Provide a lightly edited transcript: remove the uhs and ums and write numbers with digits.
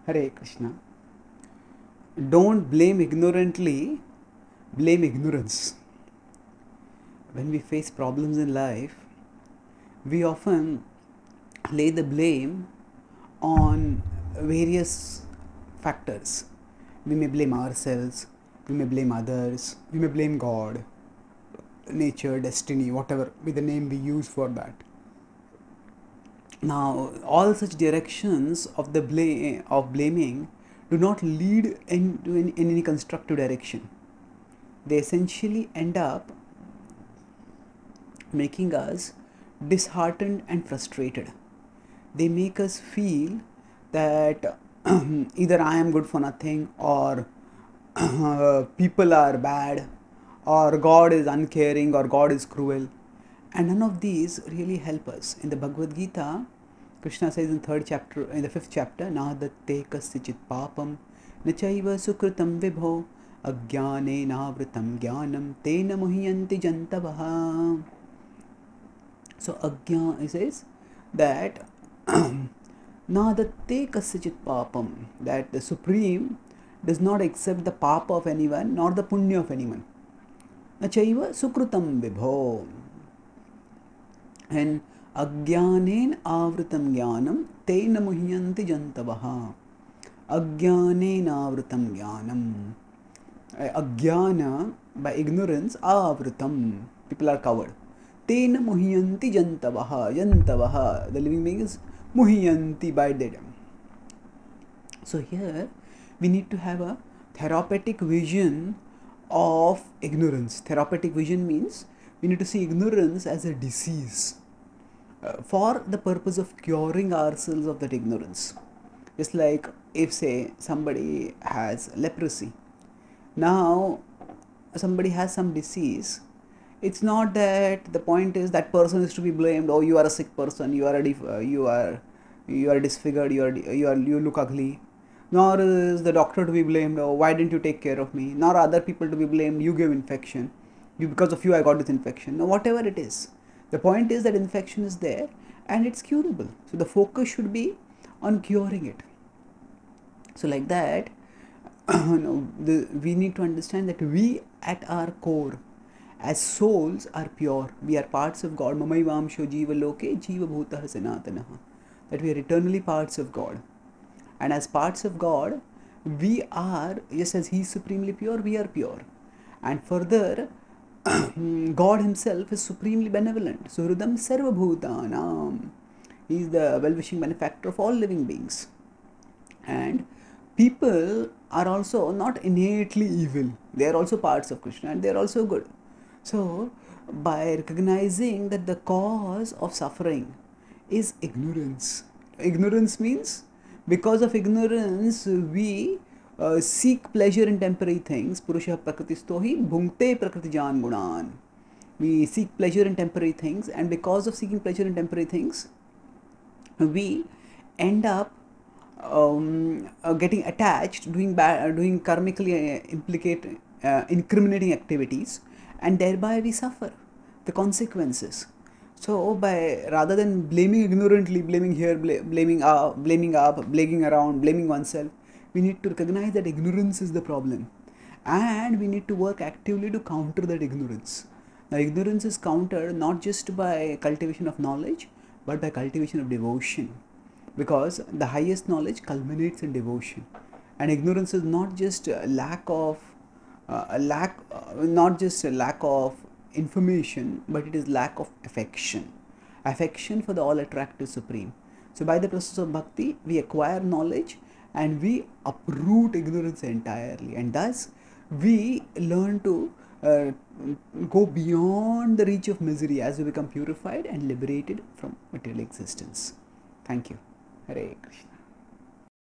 Hare Krishna. Don't blame ignorantly, blame ignorance. When we face problems in life, we often lay the blame on various factors. We may blame ourselves, we may blame others, we may blame God, nature, destiny, whatever be the name we use for that. Now, all such directions of the blaming do not lead in any constructive direction. They essentially end up making us disheartened and frustrated. They make us feel that either I am good for nothing, or people are bad, or God is uncaring, or God is cruel. And none of these really help us. In the Bhagavad Gita, Krishna says in the 5th chapter, Nadatte kasyachit papam nachaiva sukritam vibho ajnane navritam jnanam tena muhyanti jantavaha. So Ajna, he says that Nadatte kasyachit papam, that the Supreme does not accept the papa of anyone nor the punya of anyone. Nachaiva sukritam vibho. And Ajnanen avritam jnanam tena muhyanti jantavaha. Ajnanen avritam jnanam. Ajnana, by ignorance, avritam, people are covered. Tena muhyanti jantavaha. Jantavaha, the living beings, muhyanti, by them. So here we need to have a therapeutic vision of ignorance. Therapeutic vision means we need to see ignorance as a disease for the purpose of curing ourselves of that ignorance. Just like if, say, somebody has leprosy. Now somebody has some disease. It's not that the point is that person is to be blamed. Oh, you are a sick person. You are disfigured. You look ugly. Nor is the doctor to be blamed. Oh, why didn't you take care of me? Nor are other people to be blamed. You gave infection. Because of you I got this infection. Now whatever it is, the point is that infection is there and it's curable. So the focus should be on curing it. So like that, we need to understand that we at our core as souls are pure. We are parts of God. Mamaivamsho jiva loke jiva bhutah sanatanaha. That we are eternally parts of God. And as parts of God, we are, just as He is supremely pure, we are pure. And further, God Himself is supremely benevolent. Suhridam sarva bhutanam. He is the well-wishing benefactor of all living beings. And people are also not innately evil. They are also parts of Krishna and they are also good. So, by recognizing that the cause of suffering is ignorance. Ignorance means, because of ignorance, we seek pleasure in temporary things. Purusha prakritistohi bhungte prakritijan gunan. We seek pleasure in temporary things, and because of seeking pleasure in temporary things, we end up getting attached, doing karmically incriminating activities, and thereby we suffer the consequences. So, rather than blaming ignorantly, blaming here, blaming up, blaming around, blaming oneself, we need to recognize that ignorance is the problem, and we need to work actively to counter that ignorance. Now, ignorance is countered not just by cultivation of knowledge, but by cultivation of devotion, because the highest knowledge culminates in devotion, and ignorance is not just a lack of information, but it is lack of affection for the all attractive Supreme. So by the process of bhakti, we acquire knowledge and we uproot ignorance entirely, and thus we learn to go beyond the reach of misery as we become purified and liberated from material existence. Thank you. Hare Krishna.